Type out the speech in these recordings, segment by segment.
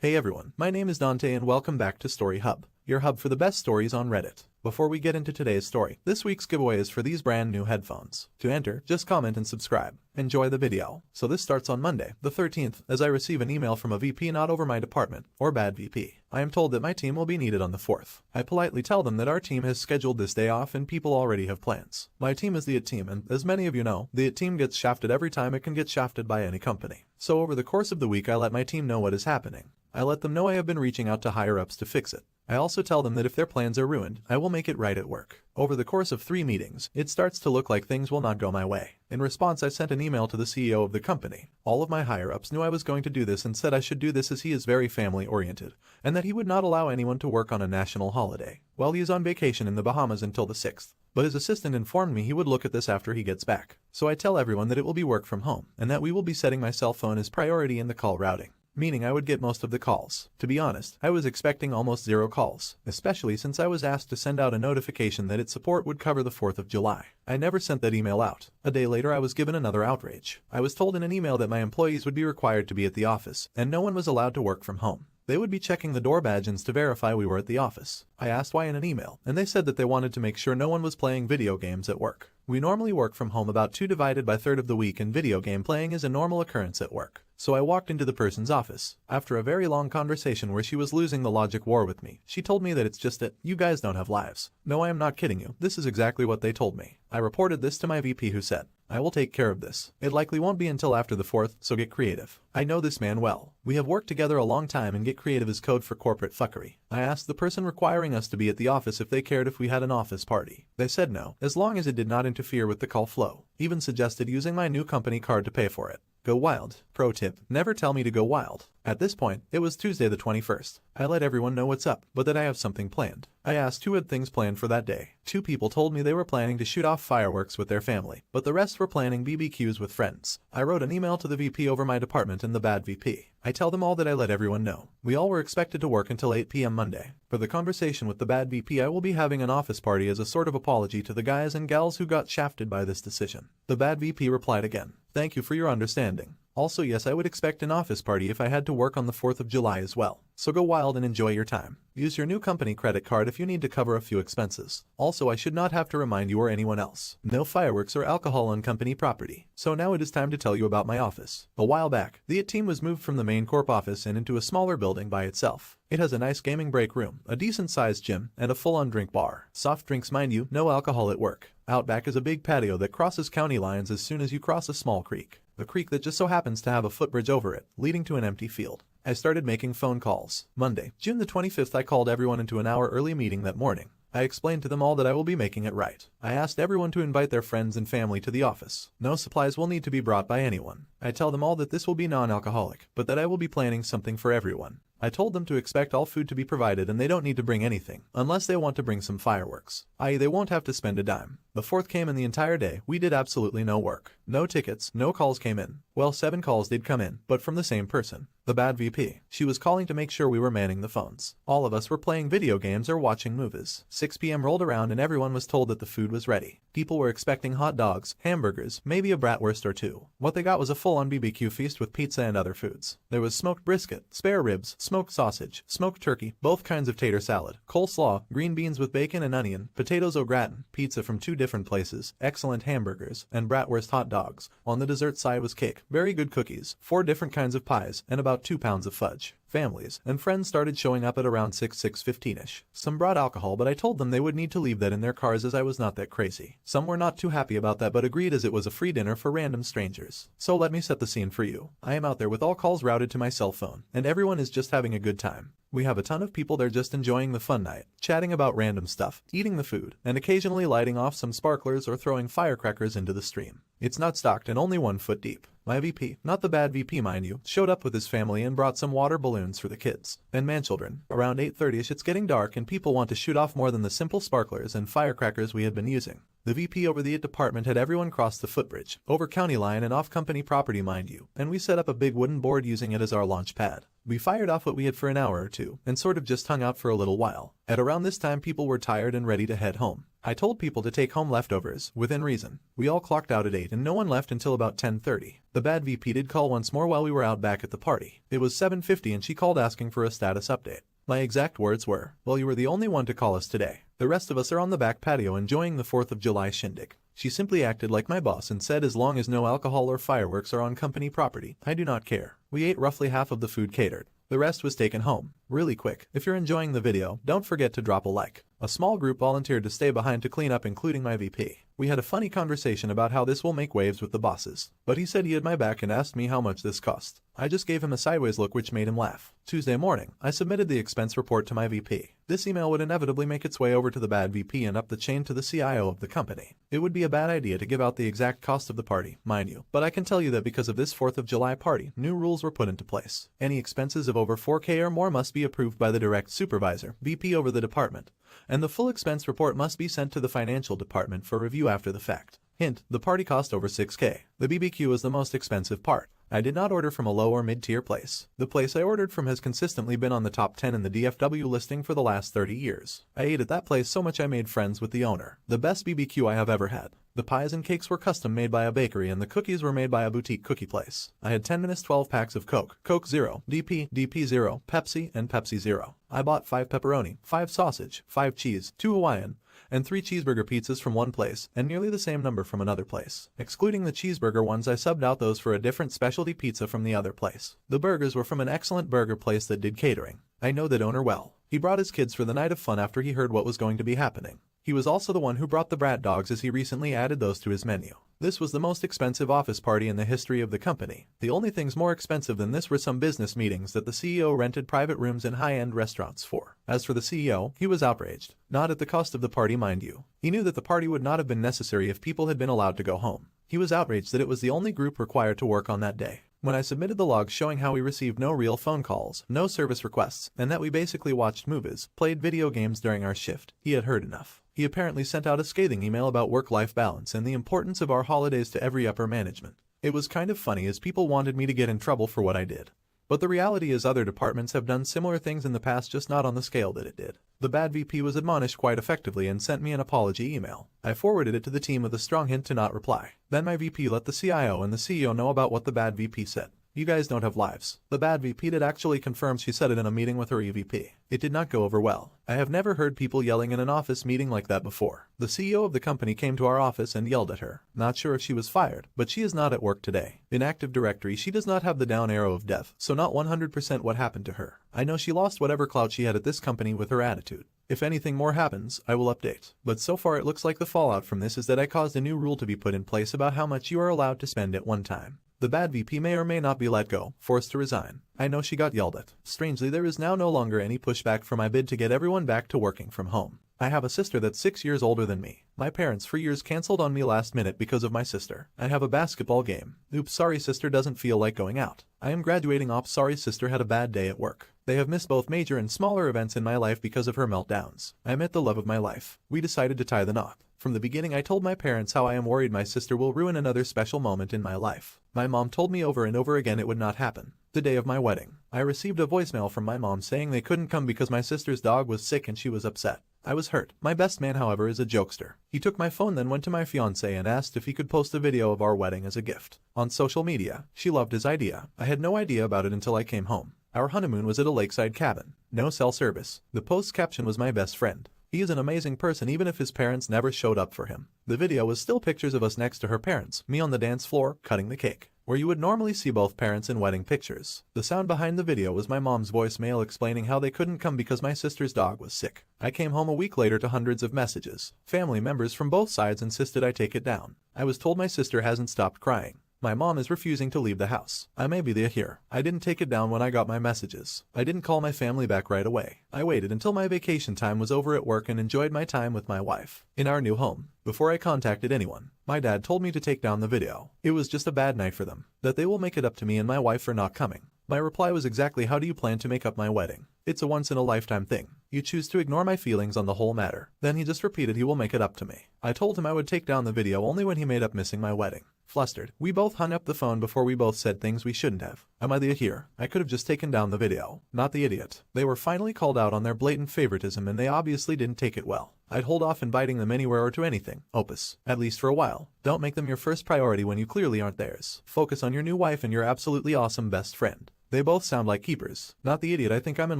Hey everyone, my name is Dante and welcome back to Story Hub, your hub for the best stories on Reddit. Before we get into today's story, this week's giveaway is for these brand new headphones. To enter, just comment and subscribe. Enjoy the video. So this starts on Monday, the 13th, as I receive an email from a VP not over my department, or bad VP. I am told that my team will be needed on the 4th. I politely tell them that our team has scheduled this day off and people already have plans. My team is the IT team and, as many of you know, the IT team gets shafted every time it can get shafted by any company. So over the course of the week I let my team know what is happening. I let them know I have been reaching out to higher-ups to fix it. I also tell them that if their plans are ruined, I will make it right at work. Over the course of 3 meetings, it starts to look like things will not go my way. In response, I sent an email to the CEO of the company. All of my higher-ups knew I was going to do this and said I should do this as he is very family-oriented, and that he would not allow anyone to work on a national holiday, while he is on vacation in the Bahamas until the 6th. But his assistant informed me he would look at this after he gets back. So I tell everyone that it will be work from home, and that we will be setting my cell phone as priority in the call routing. Meaning I would get most of the calls. To be honest, I was expecting almost 0 calls, especially since I was asked to send out a notification that its support would cover the 4th of July. I never sent that email out. A day later I was given another outrage. I was told in an email that my employees would be required to be at the office, and no one was allowed to work from home. They would be checking the door badges to verify we were at the office. I asked why in an email, and they said that they wanted to make sure no one was playing video games at work. We normally work from home about 2 divided by 3rd of the week, and video game playing is a normal occurrence at work. So I walked into the person's office. After a very long conversation where she was losing the logic war with me, she told me that it's just that you guys don't have lives. No, I am not kidding you. This is exactly what they told me. I reported this to my VP, who said, I will take care of this. It likely won't be until after the 4th, so get creative. I know this man well. We have worked together a long time, and get creative is code for corporate fuckery. I asked the person requiring us to be at the office if they cared if we had an office party. They said no, as long as it did not interfere with the call flow. Even suggested using my new company card to pay for it. Go wild. Pro tip, never tell me to go wild. At this point, it was Tuesday the 21st. I let everyone know what's up, but that I have something planned. I asked who had things planned for that day. 2 people told me they were planning to shoot off fireworks with their family, but the rest were planning BBQs with friends. I wrote an email to the VP over my department and the bad VP. I tell them all that I let everyone know. We all were expected to work until 8 p.m. Monday. For the conversation with the bad VP, I will be having an office party as a sort of apology to the guys and gals who got shafted by this decision. The bad VP replied again, thank you for your understanding. Also, yes, I would expect an office party if I had to work on the 4th of July as well. So go wild and enjoy your time. Use your new company credit card if you need to cover a few expenses. Also, I should not have to remind you or anyone else. No fireworks or alcohol on company property. So now it is time to tell you about my office. A while back, the IT team was moved from the main corp office and into a smaller building by itself. It has a nice gaming break room, a decent-sized gym, and a full-on drink bar. Soft drinks, mind you, no alcohol at work. Out back is a big patio that crosses county lines as soon as you cross a small creek. A creek that just so happens to have a footbridge over it, leading to an empty field. I started making phone calls. Monday, June the 25th, I called everyone into an hour early meeting that morning. I explained to them all that I will be making it right. I asked everyone to invite their friends and family to the office. No supplies will need to be brought by anyone. I tell them all that this will be non-alcoholic, but that I will be planning something for everyone. I told them to expect all food to be provided and they don't need to bring anything, unless they want to bring some fireworks. I.e., they won't have to spend a dime. The 4th came and the entire day, we did absolutely no work. No tickets, no calls came in. Well, 7 calls did come in, but from the same person. The bad VP. She was calling to make sure we were manning the phones. All of us were playing video games or watching movies. 6 p.m. rolled around and everyone was told that the food was ready. People were expecting hot dogs, hamburgers, maybe a bratwurst or 2. What they got was a full-on BBQ feast with pizza and other foods. There was smoked brisket, spare ribs, smoked sausage, smoked turkey, both kinds of tater salad, coleslaw, green beans with bacon and onion, potatoes au gratin, pizza from 2 different places, excellent hamburgers, and bratwurst hot dogs. On the dessert side was cake, very good cookies, 4 different kinds of pies, and about 2 pounds of fudge. Families and friends started showing up at around 6:15ish. Some brought alcohol, but I told them they would need to leave that in their cars as I was not that crazy. Some were not too happy about that but agreed as it was a free dinner for random strangers. So let me set the scene for you. I am out there with all calls routed to my cell phone, and everyone is just having a good time. We have a ton of people there just enjoying the fun night, chatting about random stuff, eating the food, and occasionally lighting off some sparklers or throwing firecrackers into the stream. It's not stocked and only 1 foot deep. My VP, not the bad VP mind you, showed up with his family and brought some water balloons for the kids and manchildren. Around 8:30ish it's getting dark and people want to shoot off more than the simple sparklers and firecrackers we had been using. The VP over the department had everyone cross the footbridge, over county line and off company property mind you, and we set up a big wooden board using it as our launch pad. We fired off what we had for an hour or two, and sort of just hung out for a little while. At around this time people were tired and ready to head home. I told people to take home leftovers, within reason. We all clocked out at 8 and no one left until about 10:30. The bad VP did call once more while we were out back at the party. It was 7:50 and she called asking for a status update. My exact words were, "Well, you were the only one to call us today. The rest of us are on the back patio enjoying the 4th of July shindig." She simply acted like my boss and said as long as no alcohol or fireworks are on company property, I do not care. We ate roughly half of the food catered. The rest was taken home. Really quick, if you're enjoying the video, don't forget to drop a like. A small group volunteered to stay behind to clean up, including my VP. We had a funny conversation about how this will make waves with the bosses, but he said he had my back and asked me how much this cost. I just gave him a sideways look which made him laugh. Tuesday morning, I submitted the expense report to my VP. This email would inevitably make its way over to the bad VP and up the chain to the CIO of the company. It would be a bad idea to give out the exact cost of the party, mind you, but I can tell you that because of this 4th of July party, new rules were put into place. Any expenses of over 4K or more must be approved by the direct supervisor, VP over the department, and the full expense report must be sent to the financial department for review after the fact. Hint, the party cost over 6K. The BBQ was the most expensive part. I did not order from a low or mid-tier place. The place I ordered from has consistently been on the top 10 in the DFW listing for the last 30 years. I ate at that place so much I made friends with the owner. The best BBQ I have ever had. The pies and cakes were custom made by a bakery and the cookies were made by a boutique cookie place. I had 10 minutes 12 packs of Coke, Coke Zero, DP, DP Zero, Pepsi, and Pepsi Zero. I bought 5 pepperoni, 5 sausage, 5 cheese, 2 Hawaiian, and 3 cheeseburger pizzas from one place, and nearly the same number from another place. Excluding the cheeseburger ones, I subbed out those for a different specialty pizza from the other place. The burgers were from an excellent burger place that did catering. I know that owner well. He brought his kids for the night of fun after he heard what was going to be happening. He was also the one who brought the brat dogs as he recently added those to his menu. This was the most expensive office party in the history of the company. The only things more expensive than this were some business meetings that the CEO rented private rooms in high-end restaurants for. As for the CEO, he was outraged. Not at the cost of the party, mind you. He knew that the party would not have been necessary if people had been allowed to go home. He was outraged that it was the only group required to work on that day. When I submitted the logs showing how we received no real phone calls, no service requests, and that we basically watched movies, played video games during our shift, he had heard enough. He apparently sent out a scathing email about work-life balance and the importance of our holidays to every upper management. It was kind of funny as people wanted me to get in trouble for what I did. But the reality is other departments have done similar things in the past, just not on the scale that it did. The bad VP was admonished quite effectively and sent me an apology email. I forwarded it to the team with a strong hint to not reply. Then my VP let the CIO and the CEO know about what the bad VP said. You guys don't have lives. The bad VP did actually confirm she said it in a meeting with her EVP. It did not go over well. I have never heard people yelling in an office meeting like that before. The CEO of the company came to our office and yelled at her. Not sure if she was fired, but she is not at work today. In Active Directory she does not have the down arrow of death, so not 100% what happened to her. I know she lost whatever clout she had at this company with her attitude. If anything more happens, I will update. But so far it looks like the fallout from this is that I caused a new rule to be put in place about how much you are allowed to spend at one time. The bad VP may or may not be let go, forced to resign. I know she got yelled at. Strangely, there is now no longer any pushback for my bid to get everyone back to working from home. I have a sister that's 6 years older than me. My parents for years canceled on me last minute because of my sister. I have a basketball game. Oops, sorry sister doesn't feel like going out. I am graduating ops, sorry sister had a bad day at work. They have missed both major and smaller events in my life because of her meltdowns. I met the love of my life. We decided to tie the knot. From the beginning I told my parents how I am worried my sister will ruin another special moment in my life. My mom told me over and over again it would not happen. The day of my wedding, I received a voicemail from my mom saying they couldn't come because my sister's dog was sick and she was upset. I was hurt. My best man, however, is a jokester. He took my phone, then went to my fiancée and asked if he could post a video of our wedding as a gift on social media. She loved his idea. I had no idea about it until I came home. Our honeymoon was at a lakeside cabin. No cell service. The post's caption was my best friend. He is an amazing person even if his parents never showed up for him. The video was still pictures of us next to her parents, me on the dance floor, cutting the cake, where you would normally see both parents in wedding pictures. The sound behind the video was my mom's voicemail explaining how they couldn't come because my sister's dog was sick. I came home a week later to hundreds of messages. Family members from both sides insisted I take it down. I was told my sister hasn't stopped crying. My mom is refusing to leave the house. I may be here. I didn't take it down when I got my messages. I didn't call my family back right away. I waited until my vacation time was over at work and enjoyed my time with my wife in our new home. Before I contacted anyone, my dad told me to take down the video. It was just a bad night for them. That they will make it up to me and my wife for not coming. My reply was exactly, how do you plan to make up my wedding? It's a once-in-a-lifetime thing. You choose to ignore my feelings on the whole matter. Then he just repeated he will make it up to me. I told him I would take down the video only when he made up missing my wedding. Flustered, we both hung up the phone before we both said things we shouldn't have. Am I the idiot here? I could have just taken down the video. Not the idiot. They were finally called out on their blatant favoritism and they obviously didn't take it well. I'd hold off inviting them anywhere or to anything, Opus, at least for a while. Don't make them your first priority when you clearly aren't theirs. Focus on your new wife and your absolutely awesome best friend. They both sound like keepers. Not the idiot. I think I'm in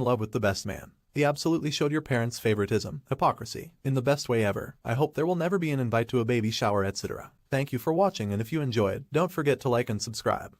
love with the best man. He absolutely showed your parents' favoritism, hypocrisy, in the best way ever. I hope there will never be an invite to a baby shower, etc. Thank you for watching, and if you enjoyed, don't forget to like and subscribe.